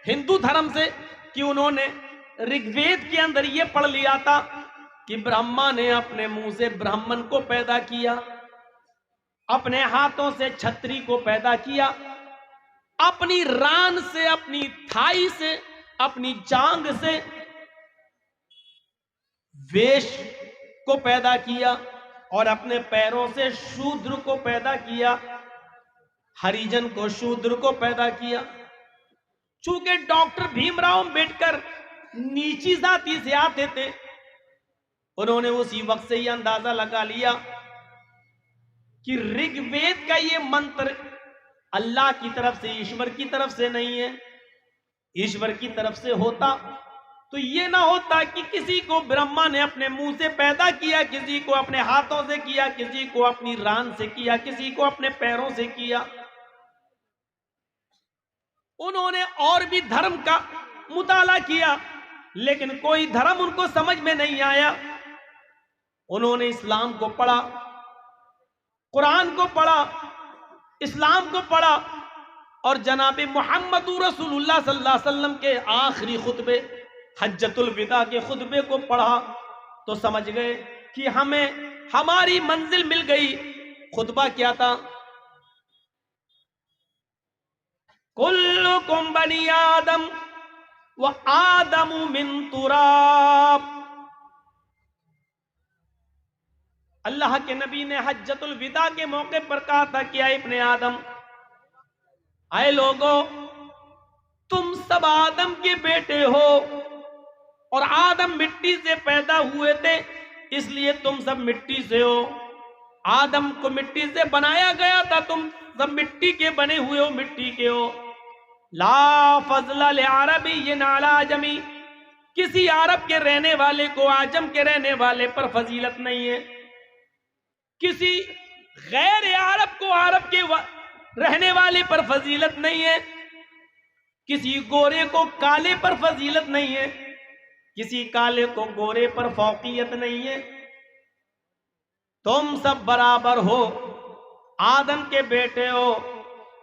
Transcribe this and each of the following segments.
हिंदू धर्म से कि उन्होंने ऋग्वेद के अंदर ये पढ़ लिया था कि ब्रह्मा ने अपने मुंह से ब्राह्मण को पैदा किया, अपने हाथों से छत्री को पैदा किया, अपनी रान से, अपनी थाई से, अपनी जांग से वैश्य को पैदा किया और अपने पैरों से शूद्र को पैदा किया, हरिजन को शूद्र को पैदा किया। चूंकि डॉक्टर भीमराव अंबेडकर नीची जाति से आते थे, उन्होंने उसी वक्त से ही अंदाजा लगा लिया कि ऋग्वेद का ये मंत्र अल्लाह की तरफ से, ईश्वर की तरफ से नहीं है। ईश्वर की तरफ से होता तो ये ना होता कि किसी को ब्रह्मा ने अपने मुंह से पैदा किया, किसी को अपने हाथों से किया, किसी को अपनी रान से किया, किसी को अपने पैरों से किया। उन्होंने और भी धर्म का मुताला किया, लेकिन कोई धर्म उनको समझ में नहीं आया। उन्होंने इस्लाम को पढ़ा, कुरान को पढ़ा, इस्लाम को पढ़ा और जनाबे मोहम्मद रसूलुल्लाह सल्लल्लाहु अलैहि वसल्लम के आखिरी खुतबे, हज्जतुल विदा के खुतबे को पढ़ा तो समझ गए कि हमें हमारी मंजिल मिल गई। खुतबा क्या था? कुल्लुकुम बनी आदम व आदमु मिन तुराब। अल्लाह के नबी ने हज्जतुल विदा के मौके पर कहा था कि आए इब्ने आदम, आए लोगो, तुम सब आदम के बेटे हो और आदम मिट्टी से पैदा हुए थे, इसलिए तुम सब मिट्टी से हो। आदम को मिट्टी से बनाया गया था, तुम सब मिट्टी के बने हुए हो, मिट्टी के हो। ला फज़ला लिअरबिय्यिन अला आजमी, किसी अरब के रहने वाले को आजम के रहने वाले पर फजीलत नहीं है। किसी गैर अरब को अरब के रहने वाले पर फजीलत नहीं है। किसी गोरे को काले पर फजीलत नहीं है, किसी काले को गोरे पर फौकियत नहीं है। तुम सब बराबर हो, आदम के बेटे हो।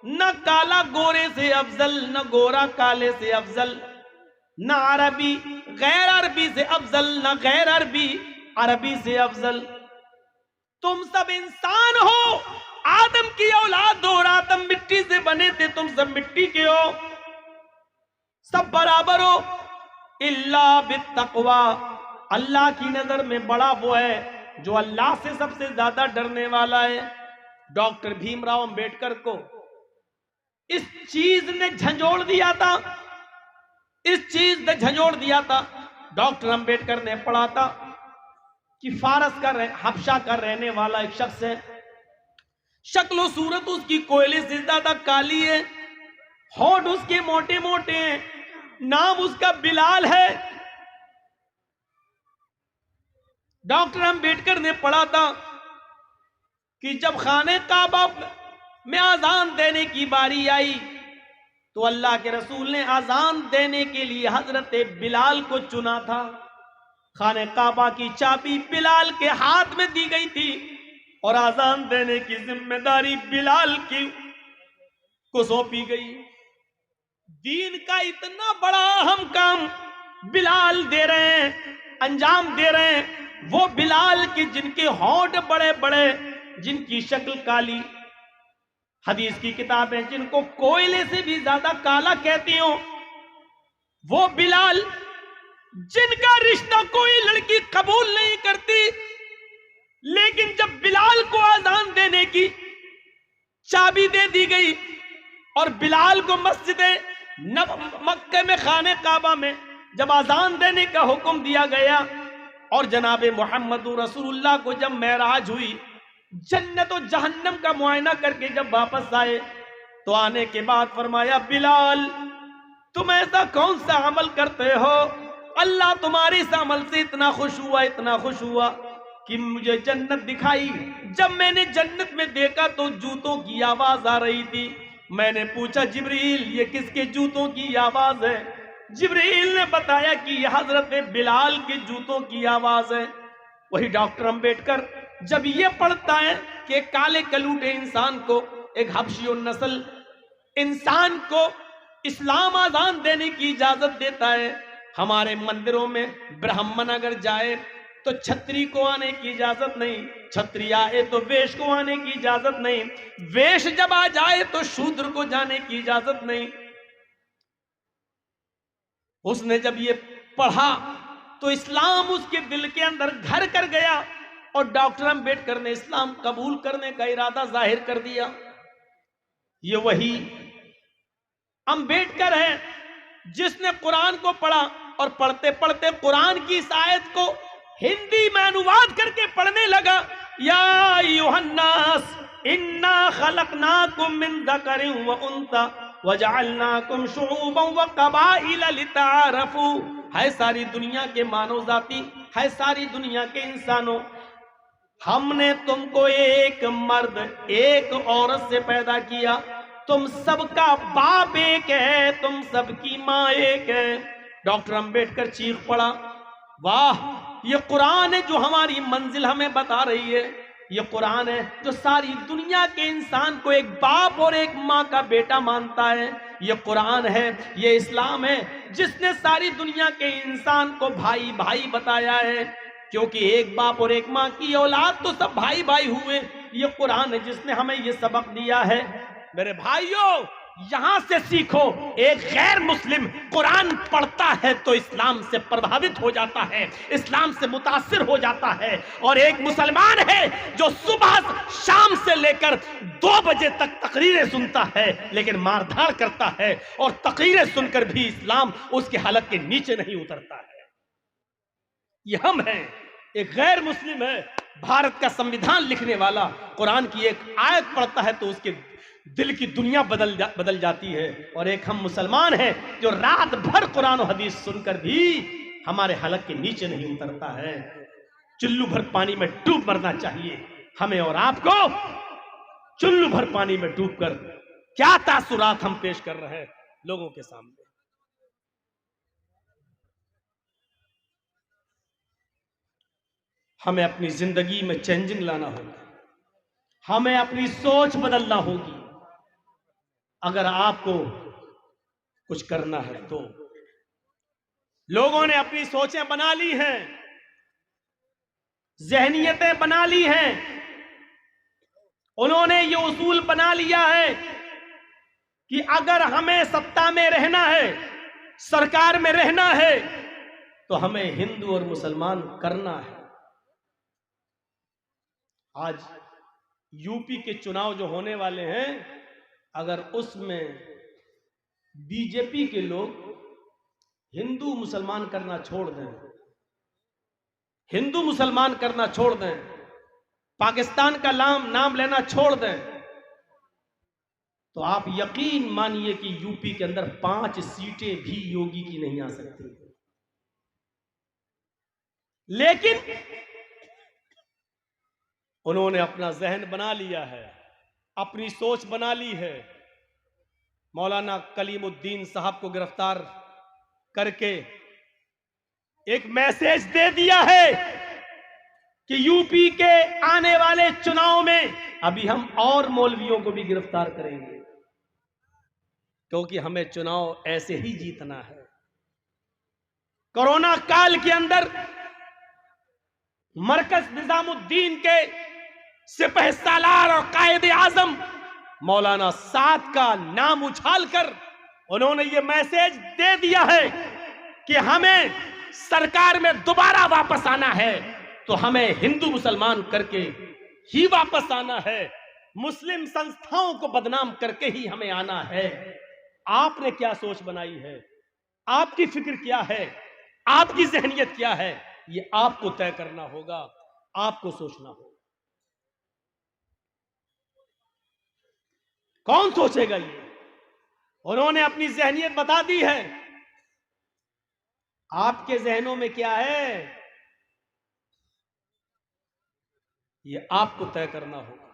न काला गोरे से अफजल, न गोरा काले से अफजल, न अरबी गैर अरबी से अफजल, न गैर अरबी अरबी से अफजल। तुम सब इंसान हो, आदम की औलाद हो और आदम मिट्टी से बने थे, तुम सब मिट्टी के हो, सब बराबर हो। इल्ला बित्तक़वा, अल्लाह की नजर में बड़ा वो है जो अल्लाह से सबसे ज्यादा डरने वाला है। डॉक्टर भीमराव अंबेडकर को इस चीज ने झंझोड़ दिया था, इस चीज ने झंझोड़ दिया था। डॉक्टर अंबेडकर ने पढ़ा था कि फारस का हबशा का रहने वाला एक शख्स है, शक्ल सूरत उसकी कोयले से ज्यादा काली है, होठ उसके मोटे मोटे हैं, नाम उसका बिलाल है। डॉक्टर अंबेडकर ने पढ़ा था कि जब खाने काबा में आजान देने की बारी आई तो अल्लाह के रसूल ने आजान देने के लिए हजरत बिलाल को चुना था। खाने काबा की चाबी बिलाल के हाथ में दी गई थी और आजान देने की जिम्मेदारी बिलाल की को सौंपी गई। दीन का इतना बड़ा अहम काम बिलाल दे रहे हैं, अंजाम दे रहे हैं। वो बिलाल के जिनके होंठ बड़े बड़े, जिनकी शक्ल काली, हदीस की किताबें जिनको कोयले से भी ज्यादा काला कहती हो, वो बिलाल जिनका रिश्ता कोई लड़की कबूल नहीं करती, लेकिन जब बिलाल को आजान देने की चाबी दे दी गई और बिलाल को मस्जिद मक्के में खाने काबा में जब आजान देने का हुक्म दिया गया और जनाबे मोहम्मद रसूलुल्लाह को जब मेराज हुई, जन्नत और जहन्नम का मुआयना करके जब वापस आए तो आने के बाद फरमाया, बिलाल तुम ऐसा कौन सा अमल करते हो, अल्लाह तुम्हारे इस अमल से इतना खुश हुआ, इतना खुश हुआ कि मुझे जन्नत दिखाई। जब मैंने जन्नत में देखा तो जूतों की आवाज आ रही थी। मैंने पूछा, जिब्रील ये किसके जूतों की आवाज है? जिब्रील ने बताया कि यह हजरत बिलाल के जूतों की आवाज है। वही डॉक्टर अंबेडकर जब ये पढ़ता है कि काले कलूटे इंसान को, एक हबशी नस्ल इंसान को इस्लाम आजान देने की इजाजत देता है। हमारे मंदिरों में ब्राह्मण अगर जाए तो छत्री को आने की इजाजत नहीं, छत्री आए तो वेश को आने की इजाजत नहीं, वेश जब आ जाए तो शूद्र को जाने की इजाजत नहीं। उसने जब ये पढ़ा तो इस्लाम उसके दिल के अंदर घर कर गया और डॉक्टर अंबेडकर ने इस्लाम कबूल करने का इरादा जाहिर कर दिया। ये वही अंबेडकर है जिसने कुरान को पढ़ा और पढ़ते पढ़ते कुरान की इस आयत को हिंदी में अनुवाद करके पढ़ने लगा। या अय्युहन्नास इन्ना खलकनाकुम मिन ज़करिन व उन्सा वजअलनाकुम शुऊबन व कबाइल लिताअरफू। है सारी दुनिया के मानव जाति, है सारी दुनिया के इंसानों, हमने तुमको एक मर्द एक औरत से पैदा किया, तुम सबका बाप एक है, तुम सबकी माँ एक है। डॉक्टर अंबेडकर चीख पड़ा, वाह ये कुरान है जो हमारी मंजिल हमें बता रही है, ये कुरान है जो सारी दुनिया के इंसान को एक बाप और एक माँ का बेटा मानता है, ये कुरान है, ये इस्लाम है जिसने सारी दुनिया के इंसान को भाई भाई बताया है, क्योंकि एक बाप और एक माँ की औलाद तो सब भाई भाई हुए। ये कुरान है जिसने हमें ये सबक दिया है। मेरे भाइयों यहां से सीखो, एक गैर मुस्लिम कुरान पढ़ता है तो इस्लाम से प्रभावित हो जाता है, इस्लाम से मुतासिर हो जाता है, और एक मुसलमान है जो सुबह शाम से लेकर 2 बजे तक तकरीरें सुनता है लेकिन मारधाड़ करता है, और तकरीरें सुनकर भी इस्लाम उसके हलक के नीचे नहीं उतरता है। ये हम हैं। एक गैर मुस्लिम है, भारत का संविधान लिखने वाला कुरान की एक आयत पढ़ता है तो उसके दिल की दुनिया बदल जाती है, और एक हम मुसलमान हैं जो रात भर कुरान और हदीस सुनकर भी हमारे हलक के नीचे नहीं उतरता है। चुल्लू भर पानी में डूब मरना चाहिए हमें और आपको। चुल्लू भर पानी में डूबकर क्या तासुरात हम पेश कर रहे हैं लोगों के सामने। हमें अपनी जिंदगी में चेंजिंग लाना होगा, हमें अपनी सोच बदलना होगी अगर आपको कुछ करना है तो। लोगों ने अपनी सोचें बना ली हैं, ज़हनियतें बना ली हैं, उन्होंने ये उसूल बना लिया है कि अगर हमें सत्ता में रहना है, सरकार में रहना है, तो हमें हिंदू और मुसलमान करना है। आज यूपी के चुनाव जो होने वाले हैं, अगर उसमें बीजेपी के लोग हिंदू मुसलमान करना छोड़ दें, हिंदू मुसलमान करना छोड़ दें, पाकिस्तान का नाम लेना छोड़ दें, तो आप यकीन मानिए कि यूपी के अंदर 5 सीटें भी योगी की नहीं आ सकती। लेकिन उन्होंने अपना जहन बना लिया है, अपनी सोच बना ली है। मौलाना कलीमुद्दीन साहब को गिरफ्तार करके एक मैसेज दे दिया है कि यूपी के आने वाले चुनाव में अभी हम और मौलवियों को भी गिरफ्तार करेंगे, क्योंकि हमें चुनाव ऐसे ही जीतना है। कोरोना काल के अंदर मरकज निजामुद्दीन के सिपह सालार और कायदे आजम मौलाना साद का नाम उछालकर उन्होंने ये मैसेज दे दिया है कि हमें सरकार में दोबारा वापस आना है तो हमें हिंदू मुसलमान करके ही वापस आना है, मुस्लिम संस्थाओं को बदनाम करके ही हमें आना है। आपने क्या सोच बनाई है, आपकी फिक्र क्या है, आपकी जहनियत क्या है, ये आपको तय करना होगा, आपको सोचना होगा। कौन सोचेगा ये? उन्होंने अपनी जहनियत बता दी है। आपके जहनों में क्या है, ये आपको तय करना होगा।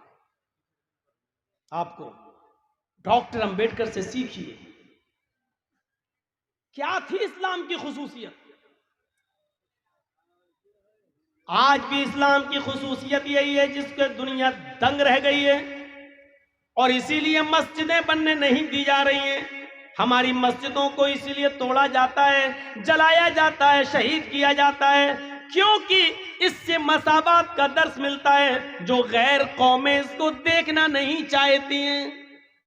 आपको डॉक्टर अंबेडकर से सीखिए, क्या थी इस्लाम की खुसूसियत। आज भी इस्लाम की खुसूसियत यही है जिसके दुनिया दंग रह गई है, और इसीलिए मस्जिदें बनने नहीं दी जा रही हैं, हमारी मस्जिदों को इसलिए तोड़ा जाता है, जलाया जाता है, शहीद किया जाता है, क्योंकि इससे मसावात का दर्स मिलता है जो गैर कौमें इसको देखना नहीं चाहती हैं।